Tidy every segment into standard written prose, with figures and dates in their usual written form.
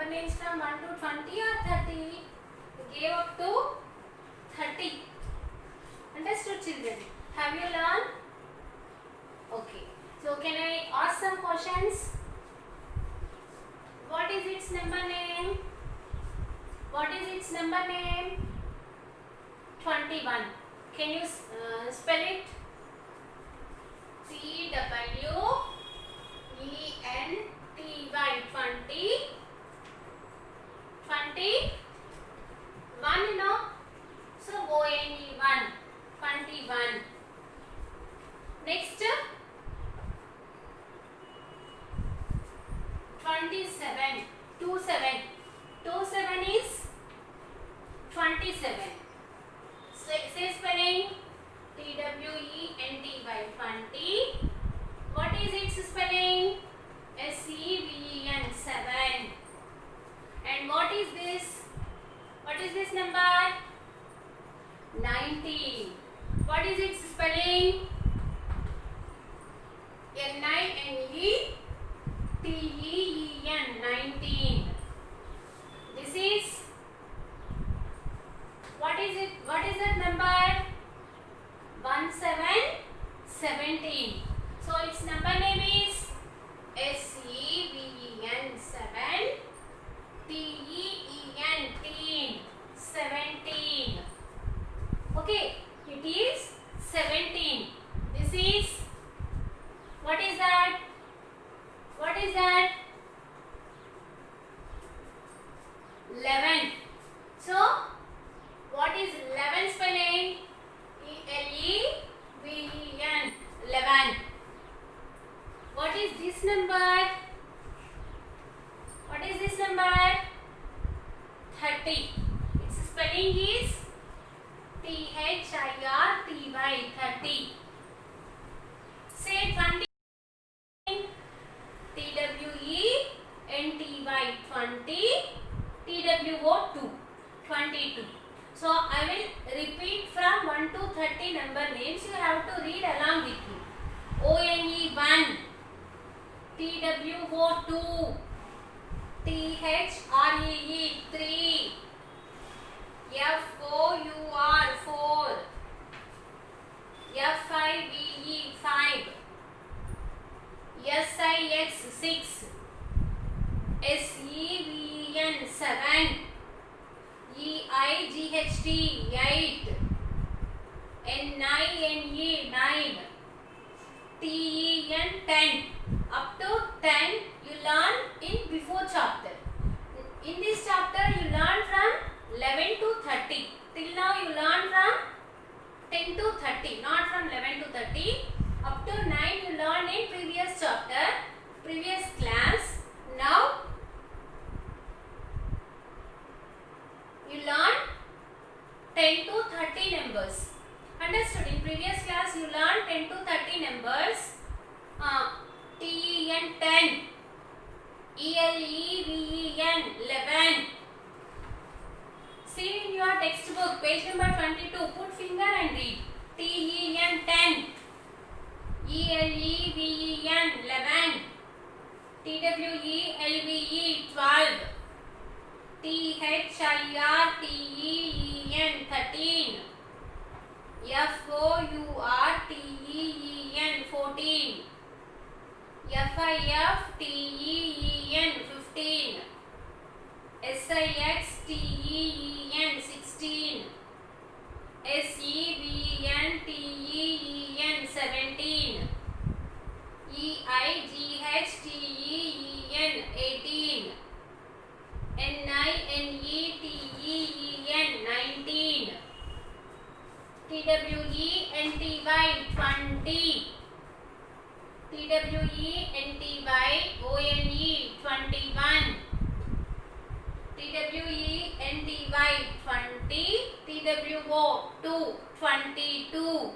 number names from 1 to 20 or 30? We gave up to 30. Understood, children? Have you learned? Okay. So can I ask some questions? What is its number name? What is its number name? 21. Can you spell it? TWENTY. 21, you know. So ONE 21. Next 27. 27 is 27. Say spelling. TWENTY 20. What is its spelling? SEVEN 7. And what is this? What is this number? 19. What is its spelling? NINETEN 19. This is, what is it? What is that number? 17. So its number name is SEVEN 7 TEN 17. Okay, it is 17. This is, what is that? What is that? 11. So what is 11 spelling? ELEVEN 11. What is this number? What is this number? 30. Its spelling is THIRTY 30. Say 20. TWENTY 20. TWO 22. So I will repeat from 1 to 30 number names. You have to read along with me. ONE 1, TWO 2, THREE 3, FOUR 4, FIVE 5, SIX 6, SEVEN 7, EIGHT 8, NINE 9, TEN 10. Up to 10 you learn in before chapter. In this chapter you learn from 11 to 30. Till now you learn from 10 to 30, not from 11 to 30. Up to 9 you learn in previous chapter, previous class. Now you learn 10 to 30 numbers. Understood? In previous class you learned 10 to 30 numbers. TEN 10, ELEVEN 11. See in your textbook, page number 22. Put finger and read. TEN 10, ELEVEN 11, TWELVE 12, THIRTEN 13, FOURTEN 14, FIFTEN 15, SIXTEN 16, SEVENTEN 17, EIGHTEN 18, NINETEN 19, TWENTY 20, TWENTY ONE 21, TWENTY 20, TWO 2 22,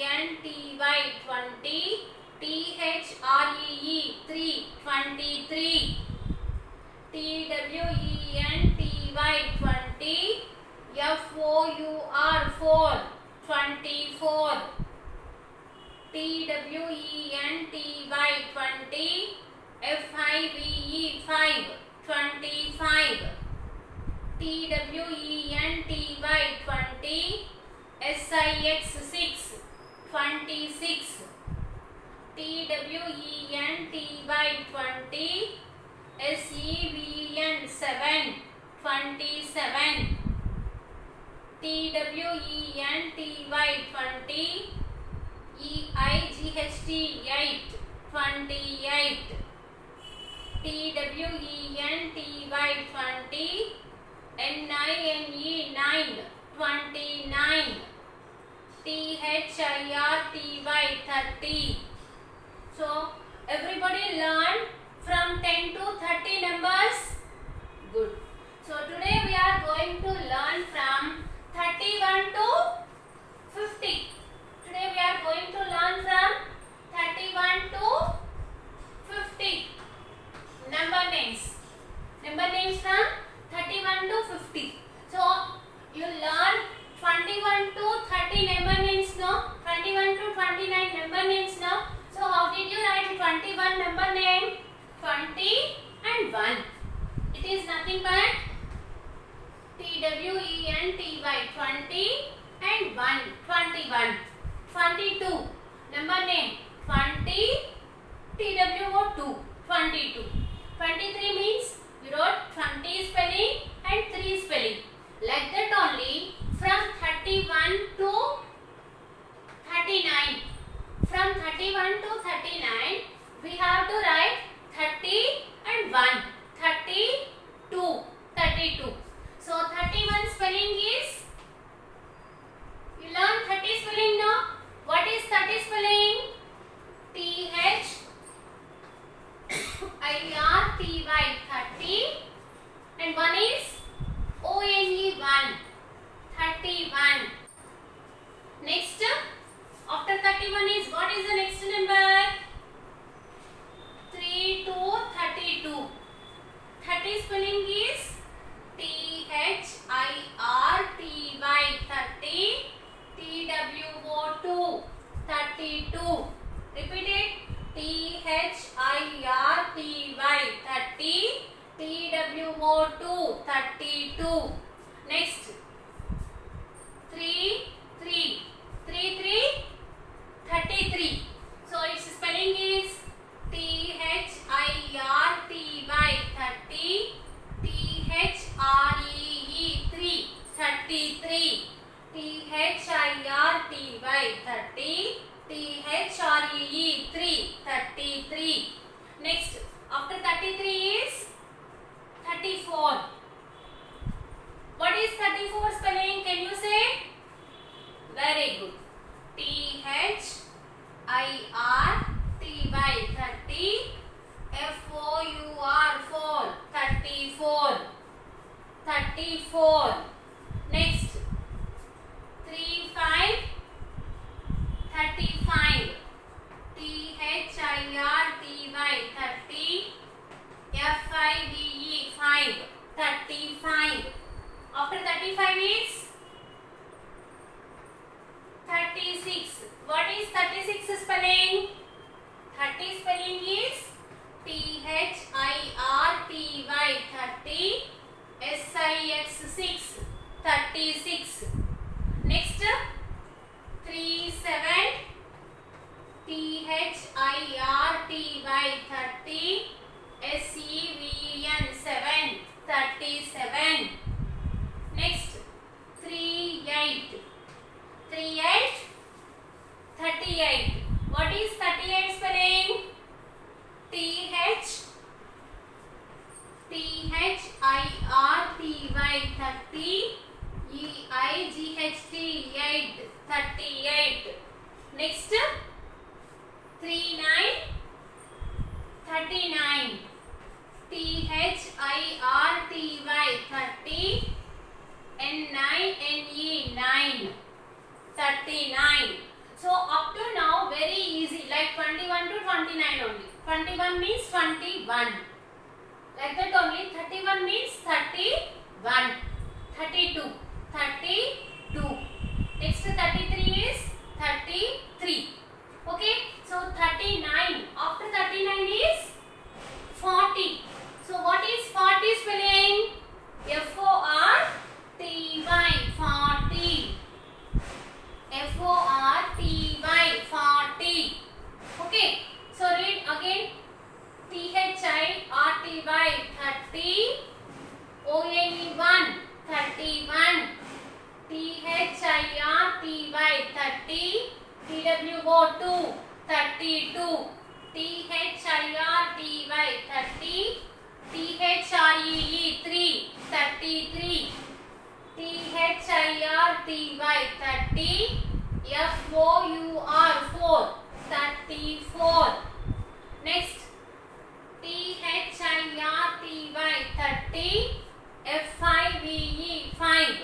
TWENTY 20, THREE 3 23, TWENTY 20, FOUR 4 24, TWENTY 20, F-I-V-E 5, 25. T-W-E-N-T-Y 20. S-I-X 6, 26. T-W-E-N-T-Y 20. S-E-V-E-N 7, 27. T-W-E-N-T-Y 20. E-I-G-H-T 8, 28. T-W-E-N-T-Y 20. N-I-N-E 9, 29. T-H-I-R-T-Y 30. So everybody learn from 10 to 30 numbers. Good. So today we are going to learn from 31 to 50. Today we are going to learn from 31 to 50. Number names. Number names from 31 to 50. So you learn 21 to 30 number names now. 21 to 29 number names now. So how did you write 21 number name? 20 and 1. It is nothing but T-W-E-N-T-Y 20 and 1, 21. 22 number name 20 T-W-O 2, 22. 23 means you wrote 20 spelling and 3 spelling. Like that only from 31 to 39. From 31 to 39 we have to write 30 and 1. 32. 32. So 31 spelling is, you learn 30 spelling now. What is 30 spelling? T-H-I-R-T-Y 30 and 1 is O-N-E 1. 31. Next, after 31 is, what is the next number? 3 to 32. 30 spelling is T-H-I-R-T-Y 30. T-W-O 2, 32. Repeat it. T-H-I-R-T-Y 30. T-W-O 2, 32. Next. 3, 3. 3, 3, 33. So its spelling is T-H-I-R-T-Y 30. T-H-R-E-E 3, 33. T-H-I-R-T-Y 30. T-H-R-E-E 3, 33. Next, after 33 is 34. What is 34 spelling? Can you say? Very good. T-H-I-R-T-Y 30. F-O-U-R 4, 34. 34. Next. 3, 5, 35. T-H-I-R-T-Y 30. F-I-V-E 5, 35. After 35 is 36. What is 36 spelling? 30 spelling is T-H-I-R-T-Y 30. S-I-X 6, 36. Next, 3, 7. T-H-I-R-T-Y 30. S-E-V-E-N 7, 37. Next, 3, 8. 3, 8. 38. What is 38 spelling? T-H-I-R-T-Y 30. E-I-G-H-T 8, 38. Next, 3, 9. 39. T-H-I-R-T-Y 30. N-I-N-E 9, 39. So up to now very easy, like 21 to 29 only. 21 means 21. Like that only. 31 means 31. 32. 32. Next 33 is 33. Okay. So 39. After 39 is 32. THIRTY 30. THREE 3. 33. THIRTY 30. FOUR 4. 34. Next. THIRTY 30. FIVE 5.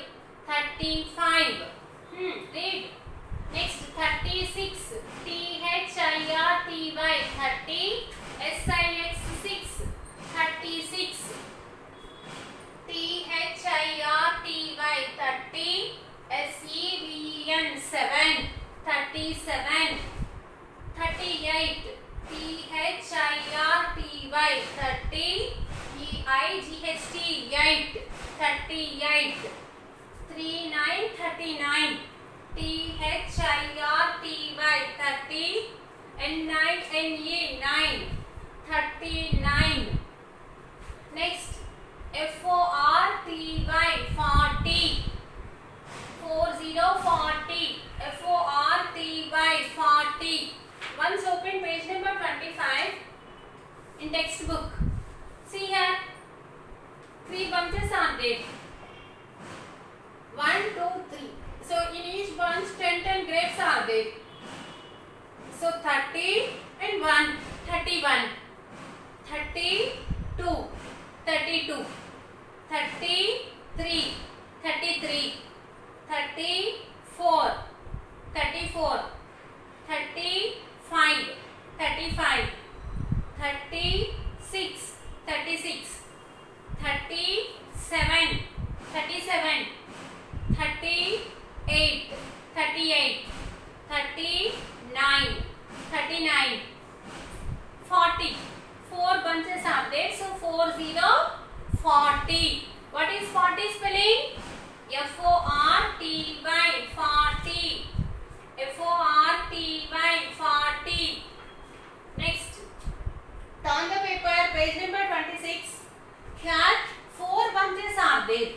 35. Read. Next 36. THIRTY 30. SIX 6. 36. THIRTY 30. SEVEN 7. 37. 38. THIRTY 30. EIGHT 8. 38. 39. 39. THIRTY 30. N9NE 9. 39. Next FORTY 40. 40 40. FORTY 40. Once open page number 25 in textbook. See here, 3 bunches are there. 1, 2, 3. So in each bunch 10 grapes are there. So 30 and 1, 31. 32, 32. 33, 33. 34, 34. 35, 35. 36, 36. 37, 37. 38, 38. 39, 39. 40. 4 bunches are there. So 40, 40. What is 40 spelling? FORTY 40. FORTY 40. Next, turn the paper, page number 26. Here 4 bunches are there.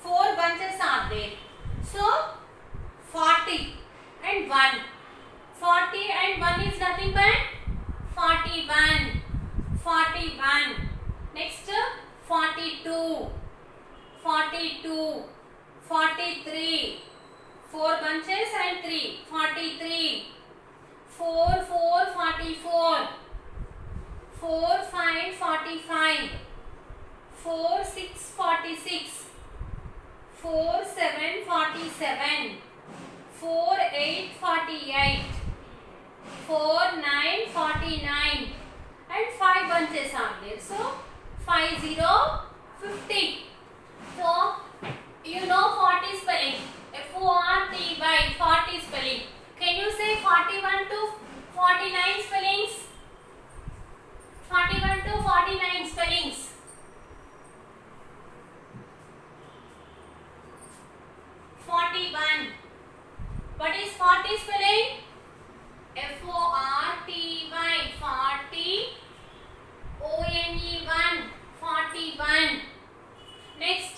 4 bunches are there. So 40 and 1. 40 and 1 is nothing but 41. 41. Next 42. 42. 43. 4 bunches and 3. 43. 4, 4, 44. 4, 5, 45. 4, 6, 46. 4, 7, 47. 4, 8, 48. 4, 9, 49. And 5 bunches are there. So 50, 50. So you know 40 spelling. FORTY 40 spelling. Can you say 41 to 49 spellings? 41 to 49 spellings. What is 40 spelling? FORTY 40. ONE 41. Next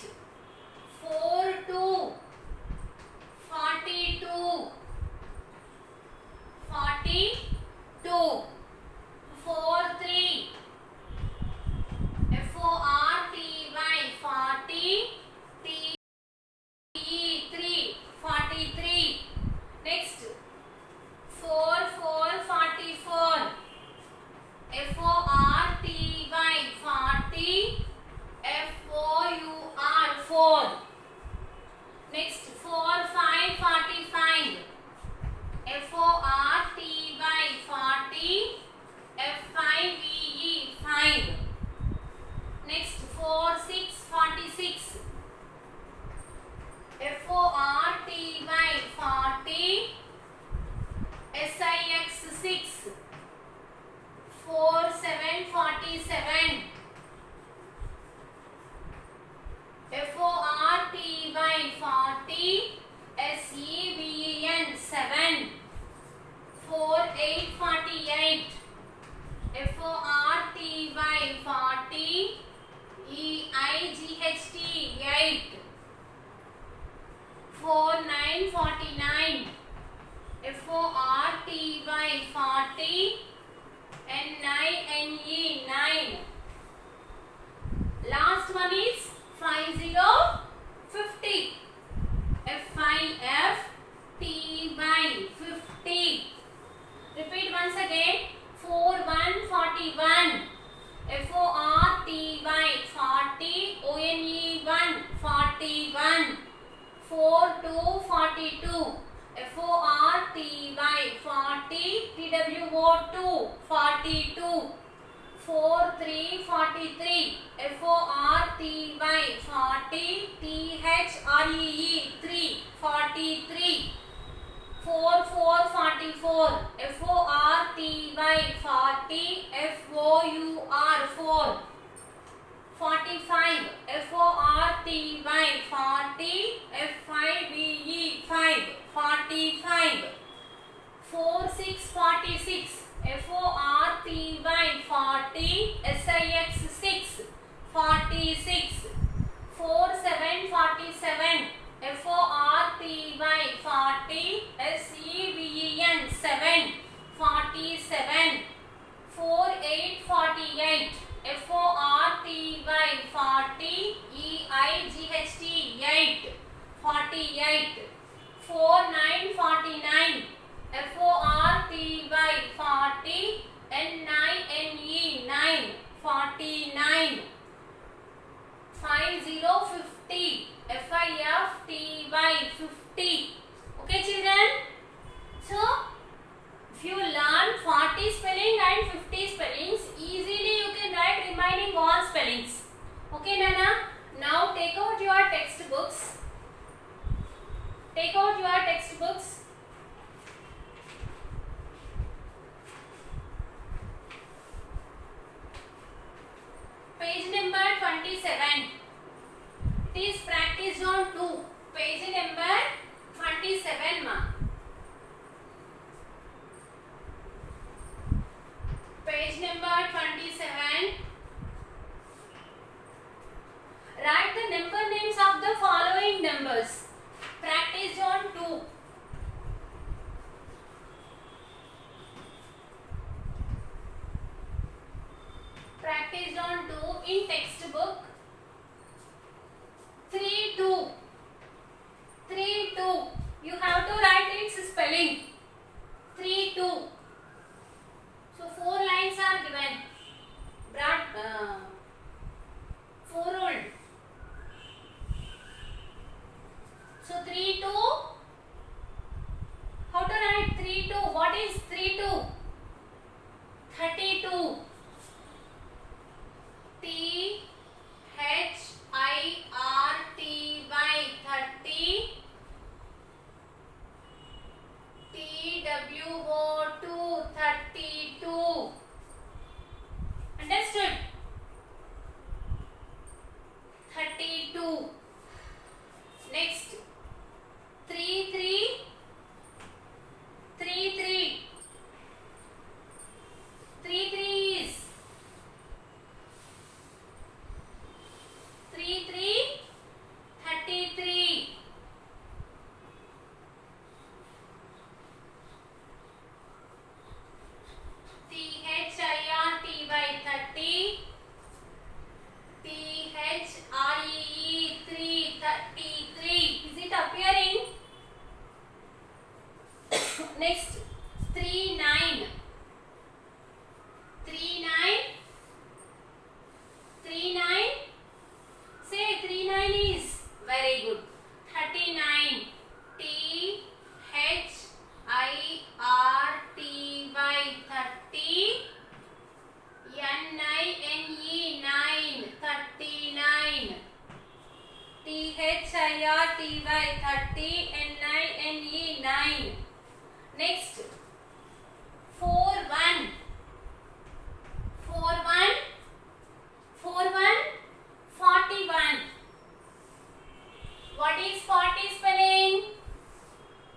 42. 42. 42. 43. FORTY 40. T3 43. Next 4, 4, 44. FORTY 40. FOUR 4. Next 4, 5, 45. FORTY 40. FIVE 5. Next 4, 6, 46. FORTY 40. SIX 6. 4, 7, 47. FORTY 40. SEVEN 7. 4, 8, 48. FORTY 40. EIGHT 8. 4, 9, 49. FORTY 40, NINE 9. Last one is 50 50. FIFTY 50. Repeat once again. 41 41. FORTY 40, ONE 1 41. 42 42. FORTY 40, TWO 2 42. 43 43. FORTY 40, THREE 3 43. 44 44. FORTY 40, FOUR 4 45. FORTY 40, FIVE 5 45. 46 46. FORTY 40, SIX 6 46. 47 47. FORTY 40, SEVEN 7 47. 48 48. FORTY 40, EIGHT 8 48. 49 49. FORTY 40, NINE 9 49. 50 50. FIFTY 50. Okay children, so if you learn 40 spelling and 50 spellings, easily you can write remaining all spellings. Okay Nana, now take out your textbooks. Take out your textbooks. Page number 27. It is practice on 2. Page number 27 ma. Page number 27. Write the number names of the following numbers. Practice on 2. Practice on 2 in textbook. 3 2. 3 2. You have to write its spelling. 3 2. So 4 lines are given. Broad 4 old. So 3 2. How to write 3 2? What is 3 2? 32. THIRTY 30. TWO 32. Understood? 32. Next 3 3. 3 3. 3 3 is 3 3 33. THIRTY 30. THREE 3 33. Is it appearing? Next 3 9. 3 9. 3 9. Say 3 9 is very good. 39. THIRTY 30. NINE 9 39. THIRTY 30. NINE 9. Next 4 1. 4 1. 4 1. 41. What is 40 spelling?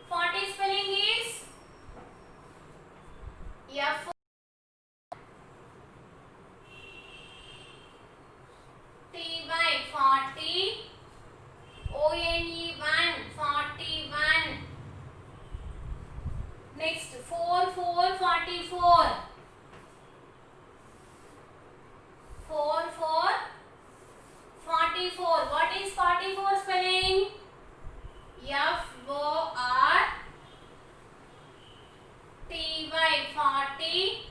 40 spelling is F T 40. ONE 1 41. 40.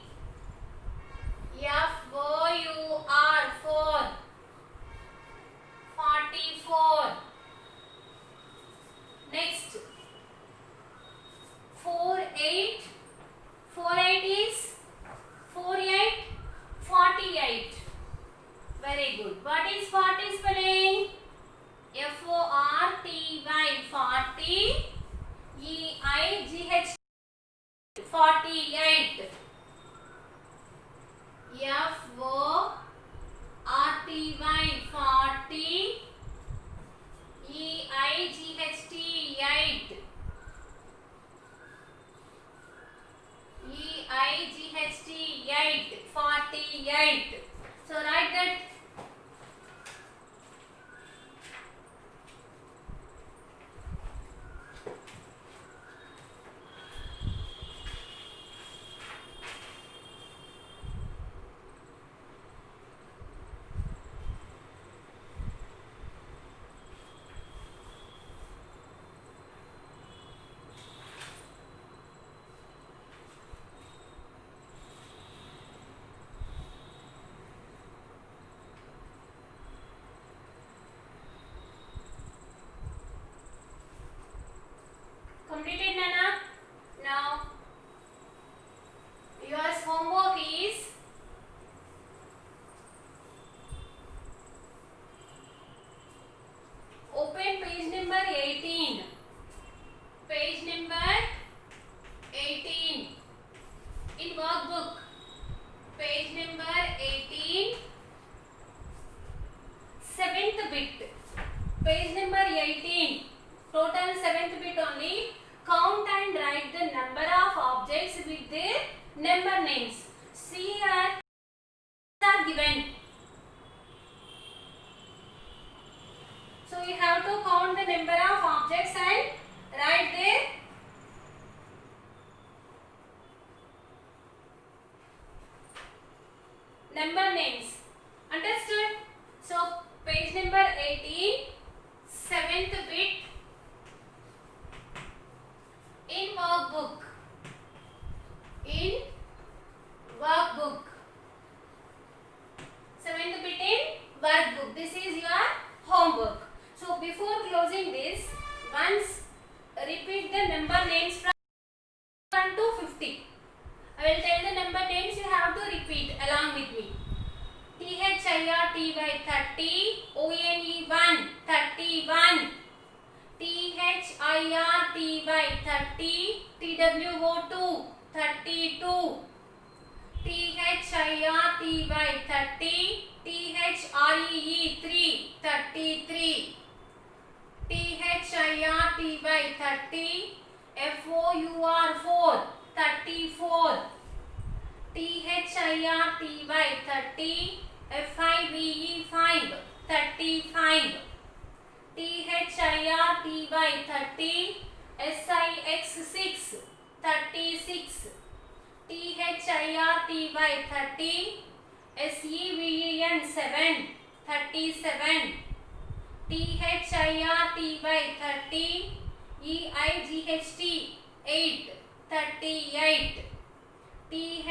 FOUR 4. 44. Next 48. 48 is 48. 48. Very good. What is 40 spelling? FORTY 40. EIGH 48. FORTY 40. EIGHT 8. EIGHT 8. 48. So write that. Completed, Nana? Now, your homework is open page number 18. Page number 18 in workbook. Page number 18. 7th bit. Page number 18. Total 7th bit only. Count and write the number of objects with their number names. See here are given. So you have to count the number of objects and write their number names. Understood? So page number 18, 7th bit in workbook. In workbook. 7th bit in workbook. This is your homework. So before closing this, once repeat the number names from 1 to 50. I will tell the number names, you have to repeat along with me. THIRTY 30, ONE 1 31, THIRTY 30, TWO 2 32, THIRTY 30, THREE 3 33, THIRTY 30, FOUR 4 34, THIRTY 30, FIVE 5 35, THIRTY 30, SIX 6 36, THIRTY 30, SEVEN 7 37, THIRTY 30, EIGHT 8 38, THIRTY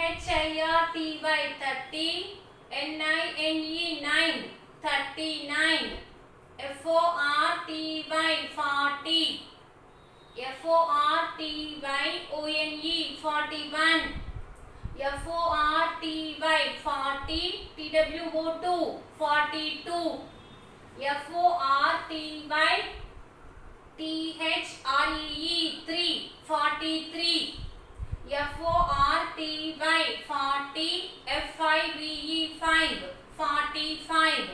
30, NINE 9 39, FORTY 40, FORTY ONE 41, FORTY 40, TWO 2 42, FORTY THREE 3 43, FORTY 40, FIVE 5 45,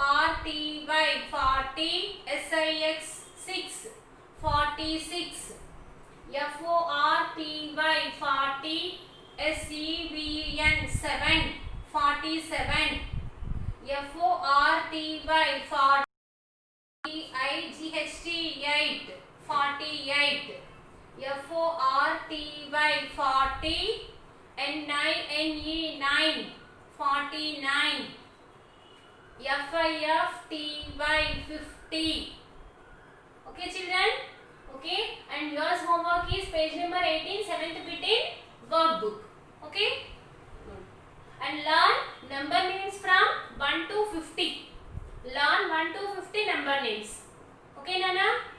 FORTY 40, SIX 6 46, FORTY 40, SEVEN 7 47, FORTY 40, EIGHT 8 48, FORTY 40, NINE 9 49, FIFTY 50. Okay children? Okay, and yours homework is page number 18, 7th bit in work. Okay, Nana?